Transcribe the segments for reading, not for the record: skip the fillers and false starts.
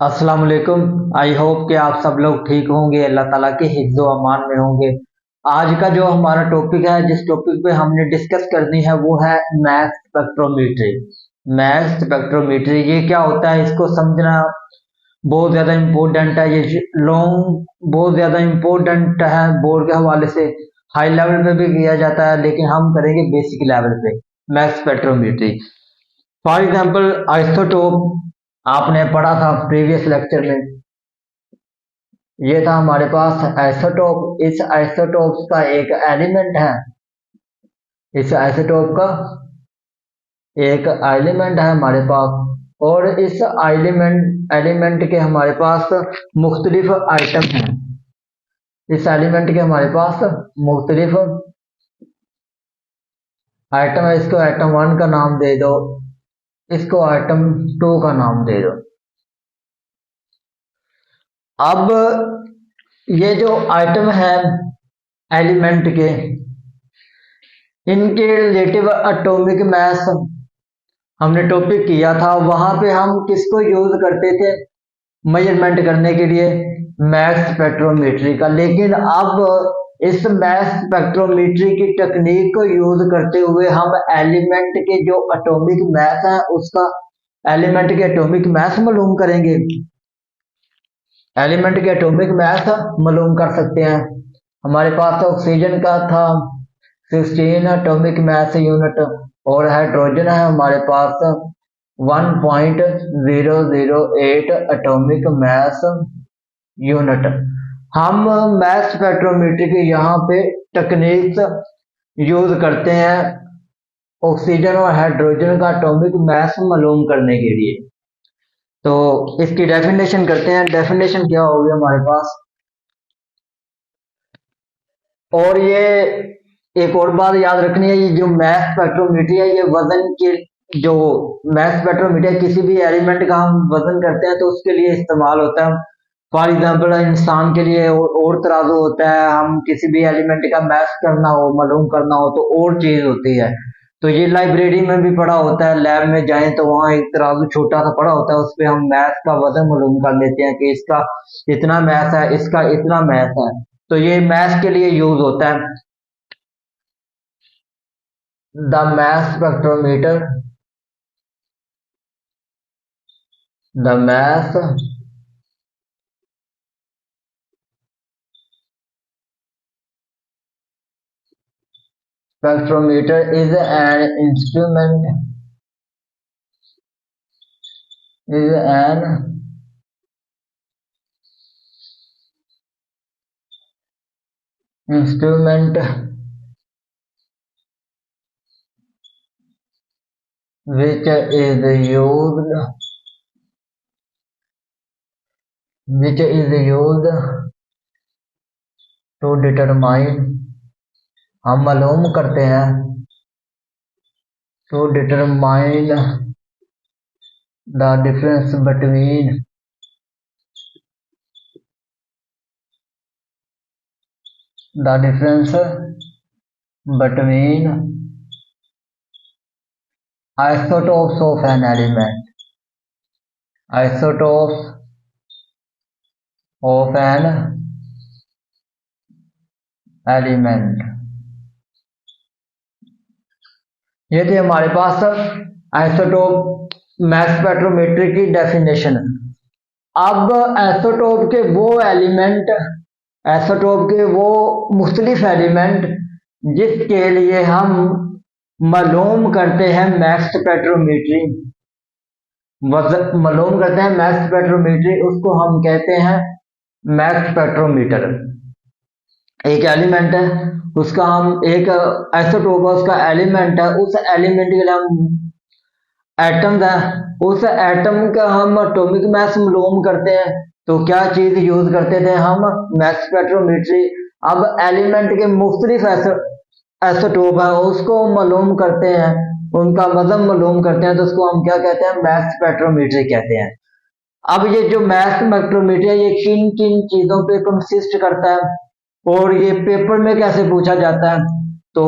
अस्सलाम वालेकुम। I hope कि आप सब लोग ठीक होंगे, अल्लाह ताला के हिफ्ज़ व अमान में होंगे। आज का जो हमारा टॉपिक है, जिस टॉपिक पे हमने डिस्कस करनी है, वो है मैथ स्पेक्ट्रोमीट्री। मैथ स्पेक्ट्रोमीट्री ये क्या होता है, इसको समझना बहुत ज़्यादा इम्पोर्टेंट है। ये लॉन्ग बहुत ज़्यादा इम्पोर्टेंट है, बोर्ड के हवाले से हाई लेवल पे भी किया जाता है, लेकिन हम करेंगे बेसिक लेवल पे math spectrometry. For example isotope आपने पढ़ा था प्रीवियस लेक्चर में। ये था हमारे पास आइसोटोप। इस आइसोटोप का एक एलिमेंट है, इस आइसोटोप का एक एलिमेंट है हमारे पास, और इस एलिमेंट के हमारे पास मुख्तलिफ आइटम हैं। इस एलिमेंट के हमारे पास मुख्तलिफ आइटम है। इसको आइटम 1 का नाम दे दो, इसको आइटम 2 का नाम दे दो। अब ये जो आइटम है एलिमेंट के, इनके रिलेटिव एटॉमिक मास हमने टॉपिक किया था। वहां पे हम किसको यूज करते थे मेजरमेंट करने के लिए? मैस स्पेक्ट्रोमीट्री का। लेकिन अब इस मैस स्पेक्ट्रोमीट्री की टेक्निक को यूज करते हुए हम एलिमेंट के जो एटॉमिक मास है, उसका एलिमेंट के एटॉमिक मास मालूम करेंगे। एलिमेंट के एटॉमिक मास मालूम कर सकते हैं। हमारे पास ऑक्सीजन का था 16 एटॉमिक मास यूनिट, और हाइड्रोजन है हमारे पास 1.008 एटॉमिक मास यूनिट। हम मैस स्पेक्ट्रोमीट्री के यहाँ पे टेक्निक्स यूज करते हैं ऑक्सीजन और हाइड्रोजन का एटॉमिक मास मालूम करने के लिए। तो इसकी डेफिनेशन करते हैं। डेफिनेशन क्या होगी हमारे पास? और ये एक और बात याद रखनी है, ये जो मैस स्पेक्ट्रोमीट्री है, ये वजन के जो मैस स्पेक्ट्रोमीटर किसी भी एलिमेंट का हम वजन करते हैं तो उसके लिए इस्तेमाल होता है। फॉर एग्जांपल इंसान के लिए और तराजू होता है। हम किसी भी एलिमेंट का मैस करना हो, मालूम करना हो, तो और चीज होती है। तो ये लाइब्रेरी में भी पढ़ा होता है, लैब में जाएं तो वहाँ एक तराजू छोटा सा पड़ा होता है, उस पर हम मैस का वजन मालूम कर लेते हैं कि इसका इतना मैस है, इसका इतना मैस है। तो ये मैस के लिए यूज होता है। The mass spectrometer, the mass spectrometer is an instrument which is used to determine, हम मालूम करते हैं to determine the difference between isotopes of an element, isotopes of an element। ये थी हमारे पास आइसोटोप मैस स्पेक्ट्रोमेट्री की डेफिनेशन। अब isotope के वो मुख्तलिफ एलिमेंट जिसके लिए हम मालूम करते हैं मैस स्पेक्ट्रोमेट्री, मालूम करते हैं मैस स्पेक्ट्रोमेट्री, उसको हम कहते हैं मैस स्पेक्ट्रोमीटर। एक एलिमेंट है, उसका हम एक आइसोटोप है, उसका एलिमेंट है, उस एलिमेंट के लिए हम एटम्स है, उस एटम का हम एटॉमिक मास मालूम करते हैं। तो क्या चीज यूज करते थे हम? Mess spectrometry. अब एलिमेंट के मुख्तलिफ आइसोटोप है, उसको मालूम करते हैं, उनका वजन मालूम करते हैं, तो उसको हम क्या कहते हैं? मैस स्पेक्ट्रोमेट्री कहते हैं। अब ये जो मैस स्पेक्ट्रोमेट्री है, ये किन किन चीजों पे कंसिस्ट करता है और ये पेपर में कैसे पूछा जाता है? तो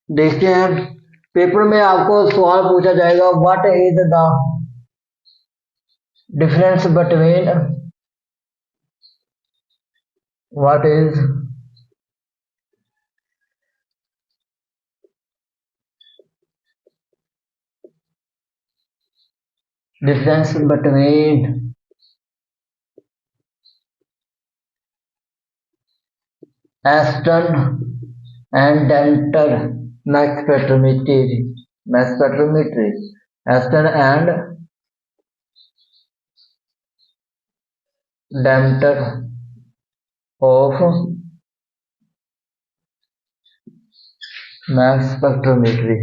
देखते हैं। पेपर में आपको सवाल पूछा जाएगा, what is difference between what is difference between Aston and Dempter mass spectrometry. Aston and Dempter of mass spectrometry.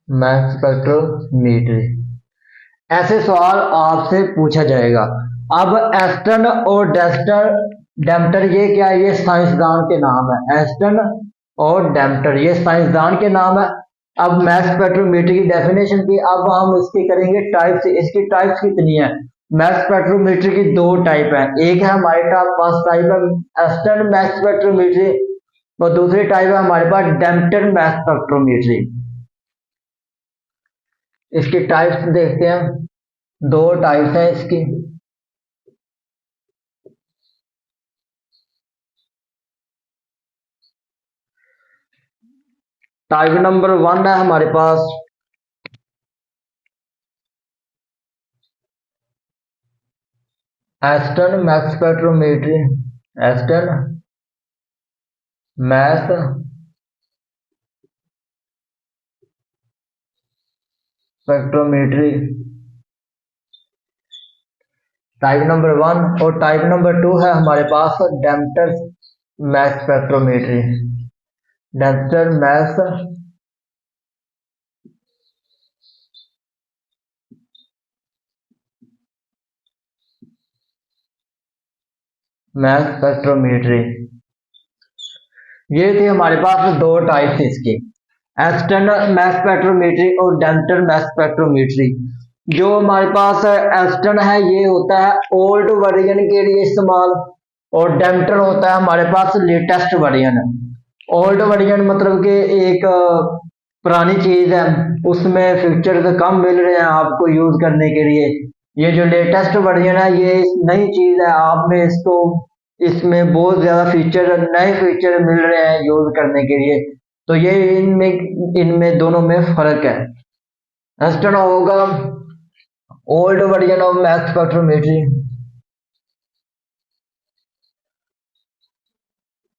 mass spectrometry ऐसे सवाल आपसे पूछा जाएगा। अब एस्टन और डेस्टर डेम्टर ये क्या है? ये साइंसदान के नाम है। एस्टन और डेम्टर ये साइंसदान के नाम है। अब मैस स्पेक्ट्रोमीटर की डेफिनेशन की, अब हम इसकी करेंगे टाइप्स। इसकी टाइप्स कितनी है? मैस स्पेक्ट्रोमीटर की दो टाइप है। एक है हमारे पास टाइप है एस्टन मैस स्पेक्ट्रोमीटर और दूसरी टाइप है हमारे पास डेम्टर मैस स्पेक्ट्रोमीटर। इसकी टाइप्स देखते हैं, दो टाइप्स हैं इसकी। टाइप नंबर 1 है हमारे पास Aston mass spectrometer. Aston mass spectrometry type number 1। और टाइप नंबर 2 है हमारे पास Dempster mass spectrometry. Dempster mass spectrometry. ये थे हमारे पास दो टाइप इसकी, एस्टन मैस स्पेक्ट्रोमेट्री और डेम्टर मैस स्पेक्ट्रोमेट्री। जो हमारे पास एस्टन है ये होता है ओल्ड वर्जन के लिए इस्तेमाल, और डेम्टर होता है हमारे पास लेटेस्ट वर्जन। ओल्ड वर्जन मतलब कि एक पुरानी चीज है, उसमें फीचर्स कम मिल रहे हैं आपको यूज करने के लिए। ये जो लेटेस्ट वर्जन है ये नई चीज है, आप में इसको इसमें बहुत ज्यादा फीचर नए फीचर मिल रहे हैं यूज करने के लिए। तो ये इनमें इनमें दोनों में फर्क है। एस्टन होगा old version of math spectrometry,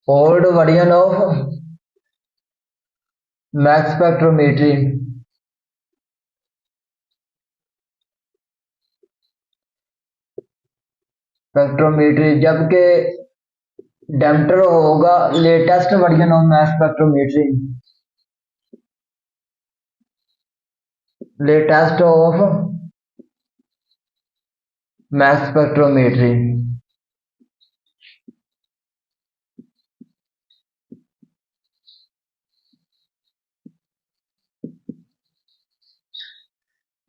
old version of math spectrometry. Spectrometry जबकि डेम्टर होगा latest version of math spectrometry, latest of math spectrometry.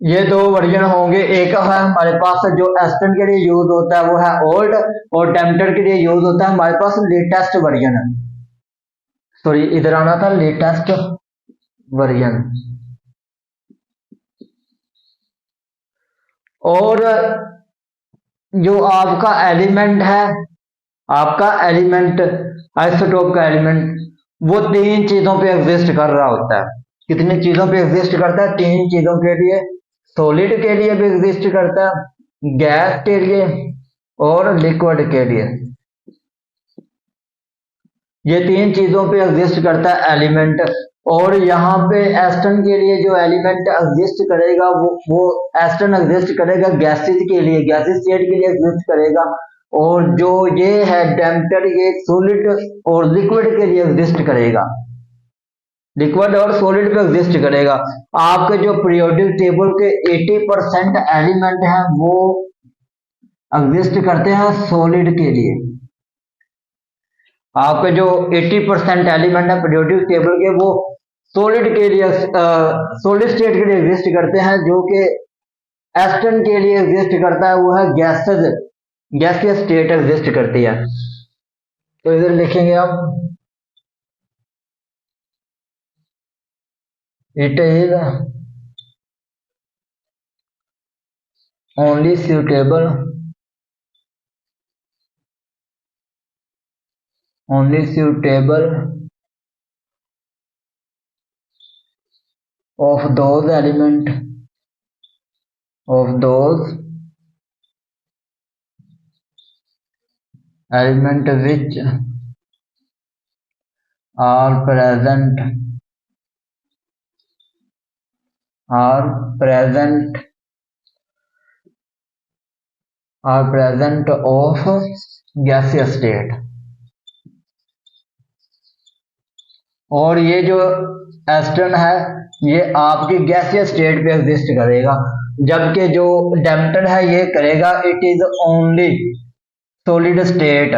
ये दो वर्जन होंगे, एक है हमारे पास जो एस्टन के लिए यूज होता है वो है ओल्ड, और डेम्टर के लिए यूज होता है हमारे पास लेटेस्ट वर्जन। सॉरी इधर आना था, लेटेस्ट वर्जन। और जो आपका एलिमेंट है, आपका एलिमेंट आइसोटोप का एलिमेंट वो तीन चीजों पे एग्जिस्ट कर रहा होता है। कितनी चीजों पे एग्जिस्ट करता है? तीन चीजों के लिए। सॉलिड के लिए भी एग्जिस्ट करता है, गैस के लिए और लिक्विड के लिए। ये तीन चीजों पे एग्जिस्ट करता है एलिमेंट। और यहाँ पे एस्टन के लिए जो एलिमेंट एग्जिस्ट करेगा वो एस्टन एग्जिस्ट करेगा गैसेस के लिए, गैसेस स्टेट के लिए एग्जिस्ट करेगा। और जो ये है डेम्टर ये सॉलिड और लिक्विड के लिए एग्जिस्ट करेगा, लिक्विड और सॉलिड पे एग्जिस्ट करेगा। आपके जो पीरियोडिक टेबल के 80% एलिमेंट हैं वो एग्जिस्ट करते हैं सॉलिड के लिए। आपके जो 80% एलिमेंट है पीरियोडिक टेबल के वो सॉलिड के लिए सॉलिड स्टेट के लिए एग्जिस्ट करते हैं। जो कि एस्टन के लिए एग्जिस्ट करता है वो है गैसेस, गैसियस स्टेट एग्जिस्ट करती है। तो इधर लिखेंगे हम It is only suitable of those element which are present of gaseous state। और ये जो एस्टर्न है ये आपकी गैसियस स्टेट पे एग्जिस्ट करेगा, जबकि जो डैम्पटन है ये करेगा it is only solid state,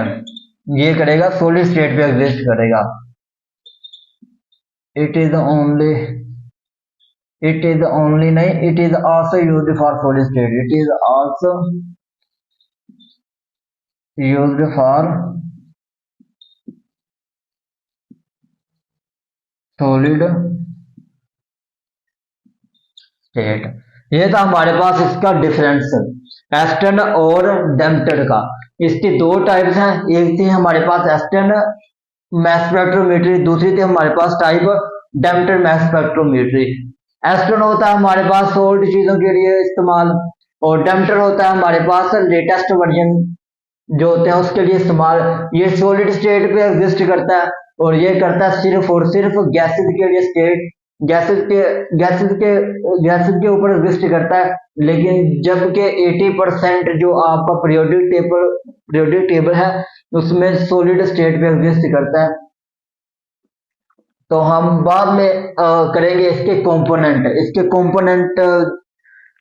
ये करेगा सॉलिड स्टेट पे एग्जिस्ट करेगा। इट इज ओनली नहीं, it is also used for solid state, it is also used for solid state. ये था हमारे पास इसका डिफरेंस एस्टर्न और डैम्प्टेड का। इसकी दो टाइप्स हैं, एक थी हमारे पास एस्टर्न मैस स्पेक्ट्रोमेट्री, दूसरी थी हमारे पास टाइप डैम्प्टेड मैस स्पेक्ट्रोमेट्री। एस्टर्न होता है हमारे पास सोल्ड चीजों के लिए इस्तेमाल, और डैम्प्टेड होता है हमारे पास लेटेस्ट वर्जन जो होते हैं उसके लिए इस्तेमाल। ये सॉलिड स्टेट पे एग्जिस्ट करता है और ये करता है सिर्फ और सिर्फ गैसेस के लिए स्टेट, गैसेस के ऊपर एग्जिस्ट करता है। लेकिन जबकि 80% जो आपका पीरियोडिक टेबल है उसमें सॉलिड स्टेट पे एग्जिस्ट करता है। तो हम बाद में करेंगे इसके कंपोनेंट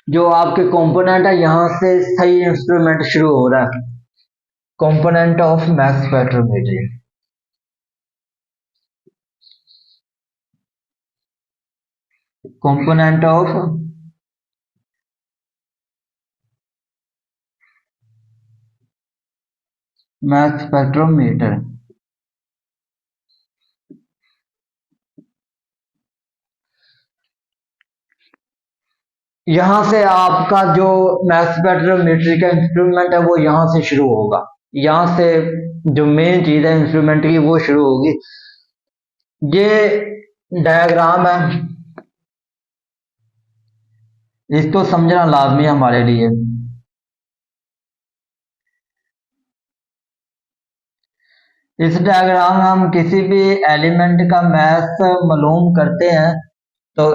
जो आपके कंपोनेंट है, यहाँ से सही इंस्ट्रूमेंट शुरू हो रहा है। Component of mess spectrometry, component of mass spectrometer। यहां से आपका जो मैस स्पेक्ट्रोमेट्री का इंस्ट्रूमेंट है वो यहां से शुरू होगा, यहां से जो मेन चीज है इंस्ट्रूमेंट की वो शुरू होगी। ये डायग्राम है, इसको समझना लाजमी है हमारे लिए। इस डायग्राम में हम किसी भी एलिमेंट का मैस मालूम करते हैं तो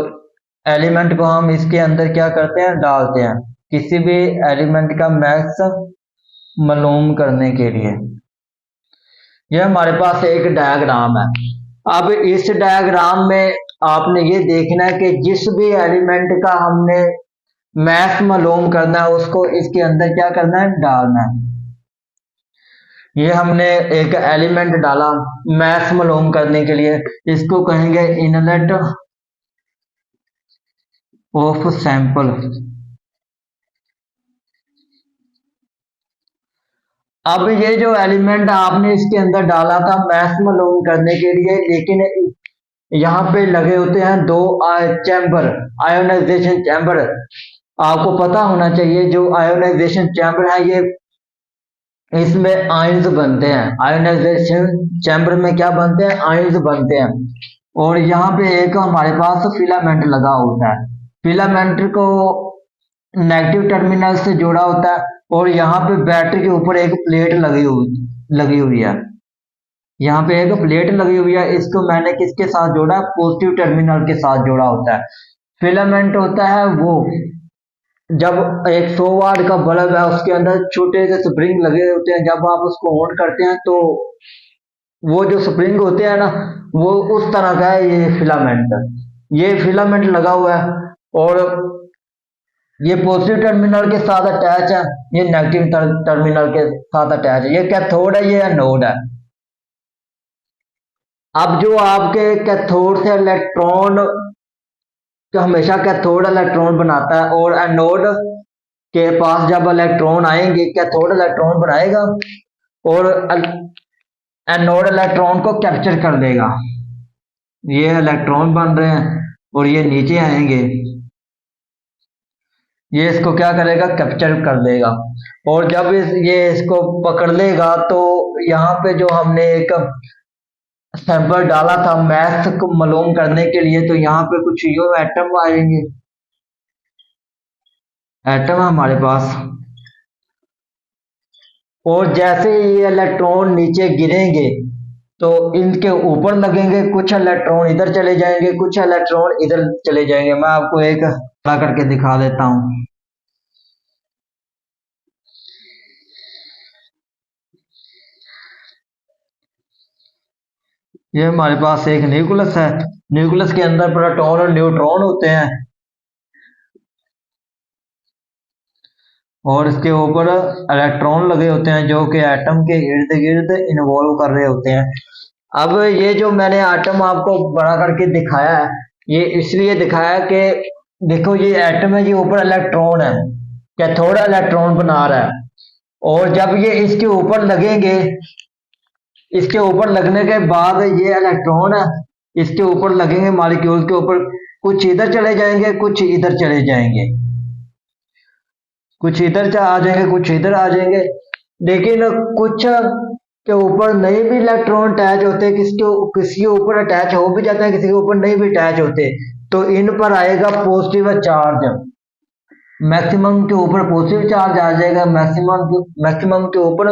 एलिमेंट को हम इसके अंदर क्या करते हैं, डालते हैं, किसी भी एलिमेंट का मैस मालूम करने के लिए। यह हमारे पास एक डायग्राम है। अब इस डायग्राम में आपने ये देखना है कि जिस भी एलिमेंट का हमने मैस मालूम करना है उसको इसके अंदर क्या करना है, डालना है। ये हमने एक एलिमेंट डाला मैस मालूम करने के लिए, इसको कहेंगे इनलेट ऑफ सैंपल। अब ये जो एलिमेंट आपने इसके अंदर डाला था मैस मालूम करने के लिए, लेकिन यहाँ पे लगे होते हैं दो चैम्बर, आयोनाइजेशन चैम्बर। आपको पता होना चाहिए जो आयोनाइजेशन चैम्बर है ये इसमें आयंस बनते हैं, आयोनाइजेशन चैम्बर में क्या बनते हैं, आयंस बनते हैं। और यहाँ पे एक हमारे पास फिलामेंट लगा होता है, फिलामेंट को नेगेटिव टर्मिनल से जोड़ा होता है, और यहाँ पे बैटरी के ऊपर एक प्लेट लगी हुई है, यहाँ पे एक प्लेट लगी हुई है, इसको मैंने किसके साथ जोड़ा, पॉजिटिव टर्मिनल के साथ जोड़ा होता है। फिलामेंट होता है वो जब एक 100 वाट का बल्ब है उसके अंदर छोटे से स्प्रिंग लगे होते हैं, जब आप उसको ऑन करते हैं तो वो जो स्प्रिंग होते हैं ना वो उस तरह का है ये फिलामेंट। ये फिलामेंट लगा हुआ है और ये पॉजिटिव टर्मिनल के साथ अटैच है, ये नेगेटिव टर्मिनल के साथ अटैच है। ये कैथोड है, ये एनोड है। अब जो आपके कैथोड से इलेक्ट्रॉन तो हमेशा कैथोड इलेक्ट्रॉन बनाता है, और एनोड के पास जब इलेक्ट्रॉन आएंगे कैथोड इलेक्ट्रॉन बनाएगा और एनोड इलेक्ट्रॉन को कैप्चर कर देगा। ये इलेक्ट्रॉन बन रहे हैं और ये नीचे आएंगे, ये इसको क्या करेगा, कैप्चर कर लेगा। और जब ये इसको पकड़ लेगा तो यहाँ पे जो हमने एक सैंपल डाला था मैथ को मालूम करने के लिए, तो यहाँ पे कुछ यो एटम आएंगे, एटम हमारे पास। और जैसे ये इलेक्ट्रॉन नीचे गिरेंगे तो इनके ऊपर लगेंगे, कुछ इलेक्ट्रॉन इधर चले जाएंगे, कुछ इलेक्ट्रॉन इधर चले जाएंगे। मैं आपको एक खड़ा करके दिखा देता हूं। ये हमारे पास एक न्यूक्लियस है, न्यूक्लियस के अंदर प्रोटॉन और न्यूट्रॉन होते हैं, और इसके ऊपर इलेक्ट्रॉन लगे होते हैं जो कि एटम के इर्द गिर्द इन्वॉल्व कर रहे होते हैं। अब ये जो मैंने एटम आपको बड़ा करके दिखाया है, ये इसलिए दिखाया कि देखो ये एटम है, ये ऊपर इलेक्ट्रॉन है, कैथोड इलेक्ट्रॉन बना रहा है। और जब ये इसके ऊपर लगेंगे, इसके ऊपर लगने के बाद ये इलेक्ट्रॉन है, इसके ऊपर लगेंगे मॉलिक्यूल के ऊपर, कुछ इधर चले जाएंगे, कुछ इधर चले जाएंगे, कुछ इधर आ जाएंगे, कुछ इधर आ जाएंगे। लेकिन कुछ के ऊपर नहीं भी इलेक्ट्रॉन अटैच होते, किसी के ऊपर अटैच हो भी जाते हैं, किसी के ऊपर नहीं भी अटैच होते। तो इन पर आएगा पॉजिटिव चार्ज, मैक्सिमम के ऊपर पॉजिटिव चार्ज आ जाएगा, मैक्सिमम के ऊपर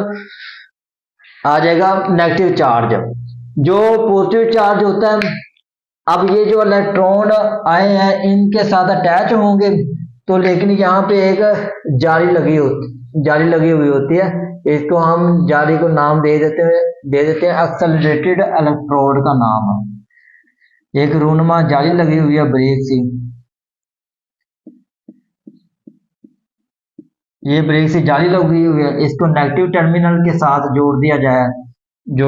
आ जाएगा नेगेटिव चार्ज। जो पॉजिटिव चार्ज होता है, अब ये जो इलेक्ट्रॉन आए हैं इनके साथ अटैच होंगे, तो लेकिन यहाँ पे एक जाली लगी हुई होती है, इसको हम जाली को नाम दे देते हैं एक्सेलरेटेड इलेक्ट्रोड का नाम है। एक रूनुमा जाली लगी हुई है ब्रेक सी, ये ब्रेक से जाली लगी हुई है, इसको नेगेटिव टर्मिनल के साथ जोड़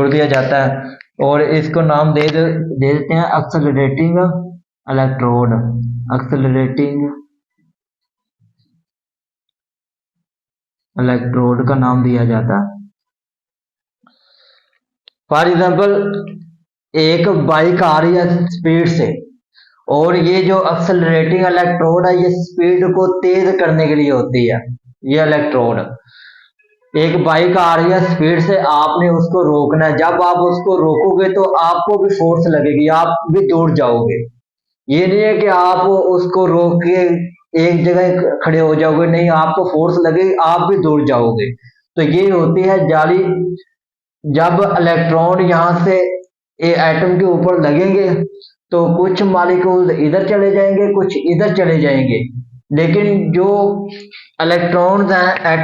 दिया जाता है, और इसको नाम दे देते हैं एक्सेलरेटिंग इलेक्ट्रोड, एक्सेलरेटिंग इलेक्ट्रोड का नाम दिया जाता है। फॉर एग्जाम्पल एक बाइक आ रही है स्पीड से, और ये जो एक्सेलरेटिंग इलेक्ट्रोड है ये स्पीड को तेज करने के लिए होती है। ये इलेक्ट्रोड, एक बाइक आ रही है स्पीड से, आपने उसको रोकना है, जब आप उसको रोकोगे तो आपको भी फोर्स लगेगी, आप भी दौड़ जाओगे। ये नहीं है कि आप उसको रोक के एक जगह खड़े हो जाओगे, नहीं, आपको फोर्स लगेगी, आप भी दौड़ जाओगे। तो ये होती है जाली। जब इलेक्ट्रॉन यहाँ से एटम के ऊपर लगेंगे तो कुछ मॉलिक्यूल इधर चले जाएंगे, कुछ इधर चले जाएंगे, लेकिन जो इलेक्ट्रॉन्स हैं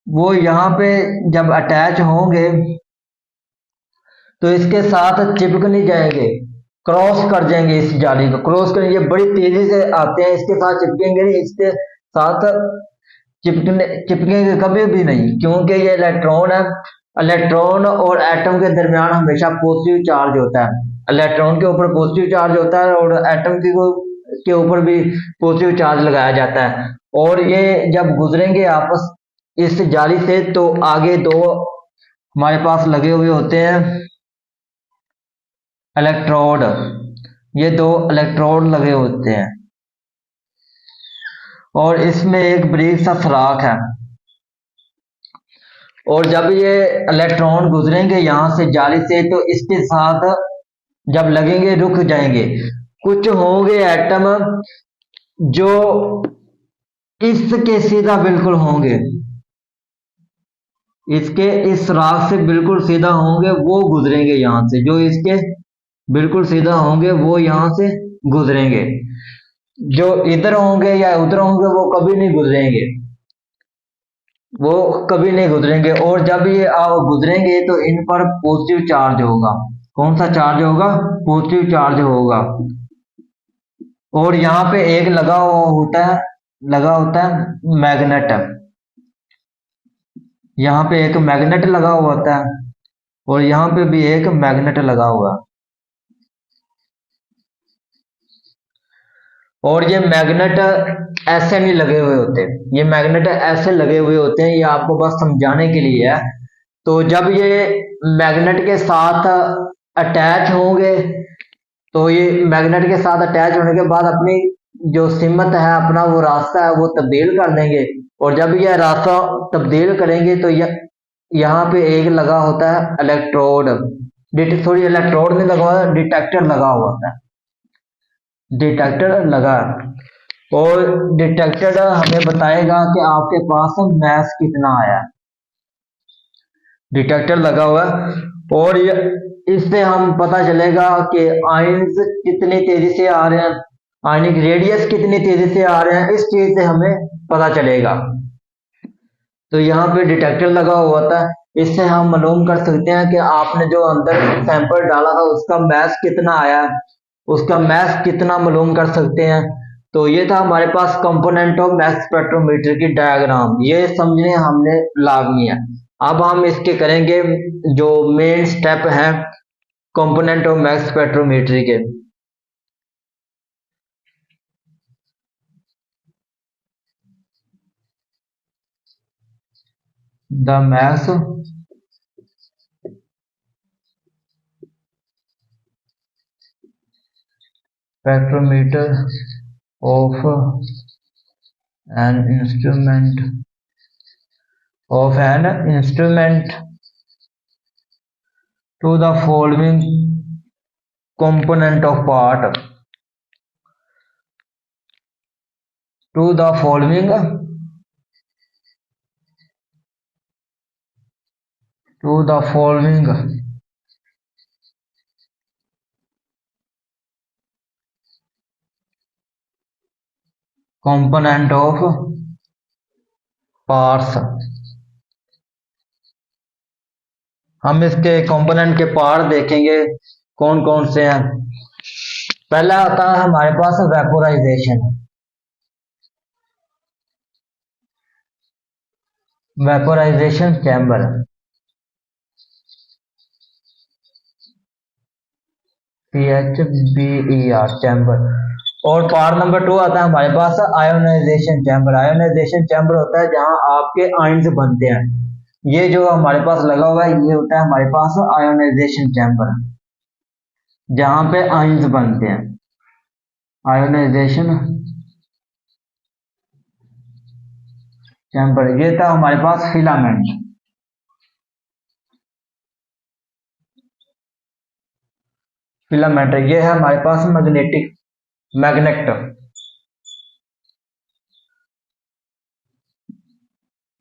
वो यहाँ पे जब अटैच होंगे तो इसके साथ चिपक नहीं जाएंगे, क्रॉस कर जाएंगे, इस जाली को क्रॉस करेंगे। ये बड़ी तेजी से आते हैं, इसके साथ चिपकेंगे नहीं, इसके साथ चिपकेंगे कभी भी नहीं, क्योंकि ये इलेक्ट्रॉन है। इलेक्ट्रॉन और एटम के दरमियान हमेशा पॉजिटिव चार्ज होता है, इलेक्ट्रॉन के ऊपर पॉजिटिव चार्ज होता है और एटम के ऊपर भी पॉजिटिव चार्ज लगाया जाता है। और ये जब गुजरेंगे आपस इस जाली से तो आगे दो हमारे पास लगे हुए होते हैं इलेक्ट्रोड, ये दो इलेक्ट्रोड लगे होते हैं, और इसमें एक ब्रीक सा सुराख है। और जब ये इलेक्ट्रॉन गुजरेंगे यहां से जाली से तो इसके साथ जब लगेंगे रुक जाएंगे। कुछ होंगे एटम जो इसके सीधा बिल्कुल होंगे, इसके इस सुराख से बिल्कुल सीधा होंगे, वो गुजरेंगे यहां से। जो इसके बिल्कुल सीधा होंगे वो यहां से गुजरेंगे, जो इधर होंगे या उधर होंगे वो कभी नहीं गुजरेंगे, वो कभी नहीं गुजरेंगे। और जब ये गुजरेंगे तो इन पर पॉजिटिव चार्ज होगा। कौन सा चार्ज होगा? पॉजिटिव चार्ज होगा। और यहाँ पे एक लगा होता है मैग्नेट, यहाँ पे एक मैग्नेट लगा हुआ होता है और यहाँ पे भी एक मैग्नेट लगा हुआ है। और ये मैग्नेट ऐसे नहीं लगे हुए होते, ये मैग्नेट ऐसे लगे हुए होते हैं, ये आपको बस समझाने के लिए है। तो जब ये मैग्नेट के साथ अटैच होंगे तो ये मैग्नेट के साथ अटैच होने के बाद अपनी जो सिमत है, अपना वो रास्ता है वो तब्दील कर देंगे। और जब यह रास्ता तब्दील करेंगे तो यहाँ पे एक लगा होता है इलेक्ट्रोड, सॉरी इलेक्ट्रोड नहीं लगा हुआ, डिटेक्टर लगा हुआ होता है, डिटेक्टर लगा है। और डिटेक्टर हमें बताएगा कि आपके पास मैस कितना आया है, डिटेक्टर लगा हुआ है। और इससे हम पता चलेगा कि आयंस कितनी तेजी से आ रहे हैं, आयनिक रेडियस कितनी तेजी से आ रहे हैं, इस चीज से हमें पता चलेगा। तो यहाँ पे डिटेक्टर लगा हुआ था, इससे हम मालूम कर सकते हैं कि आपने जो अंदर सैंपल डाला था उसका मैस कितना आया है, उसका मैस कितना मालूम कर सकते हैं। तो ये था हमारे पास कंपोनेंट ऑफ मैस स्पेक्ट्रोमीटर की डायग्राम, ये समझने हमने लाजमी है। अब हम इसके करेंगे जो मेन स्टेप है कंपोनेंट ऑफ मैस स्पेक्ट्रोमीटर के। The mass spectrometer of an instrument to the following component of part, to the following component of parts। हम इसके कंपोनेंट के पार्ट देखेंगे कौन कौन से हैं। पहला आता है हमारे पास vaporization, vaporization chamber, PHBER chamber. और पार्ट नंबर 2 आता है हमारे पास आयोनाइजेशन चैम्बर। आयोनाइजेशन चैम्बर होता है जहां आपके आयंस बनते हैं, ये जो हमारे पास लगा हुआ है ये होता है हमारे पास आयोनाइजेशन चैम्बर, जहां पे आयंस बनते हैं। आयोनाइजेशन चैम्बर, ये था हमारे पास फिलामेंट। फिलामेंट ये है हमारे पास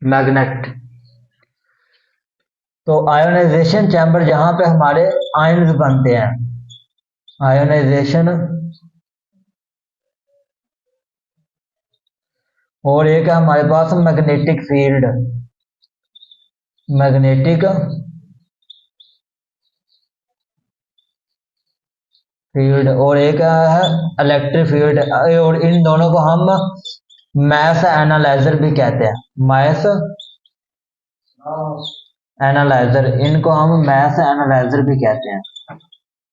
मैग्नेट। तो आयोनाइजेशन चैम्बर जहां पे हमारे आयंस बनते हैं, आयोनाइजेशन। और एक है हमारे पास मैग्नेटिक फील्ड, मैग्नेटिक फील्ड। और एक है इलेक्ट्रिक फील्ड। और इन दोनों को हम मैस एनालाइजर भी कहते हैं, मैस एनालाइजर, इनको हम मैस एनालाइजर भी कहते हैं,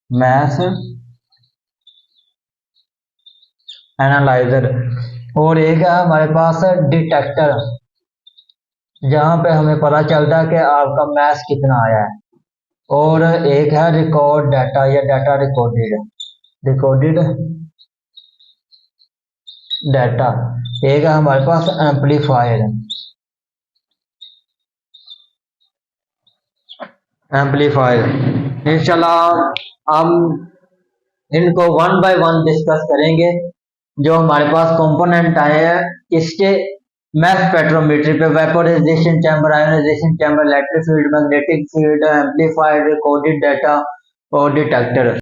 मैस एनालाइजर। और एक है हमारे पास डिटेक्टर, जहां पे हमें पता चलता है कि आपका मैस कितना आया है। और एक है रिकॉर्ड डाटा या डाटा रिकॉर्डेड डाटा। एक है हमारे पास एम्पलीफायर, इंशाल्लाह हम इनको वन बाय वन डिस्कस करेंगे। जो हमारे पास कंपोनेंट आए हैं इसके मैस स्पेक्ट्रोमीटर पे, vaporization chamber, ionization chamber, electric field, magnetic field, amplifier, recorded data और डिटेक्टर।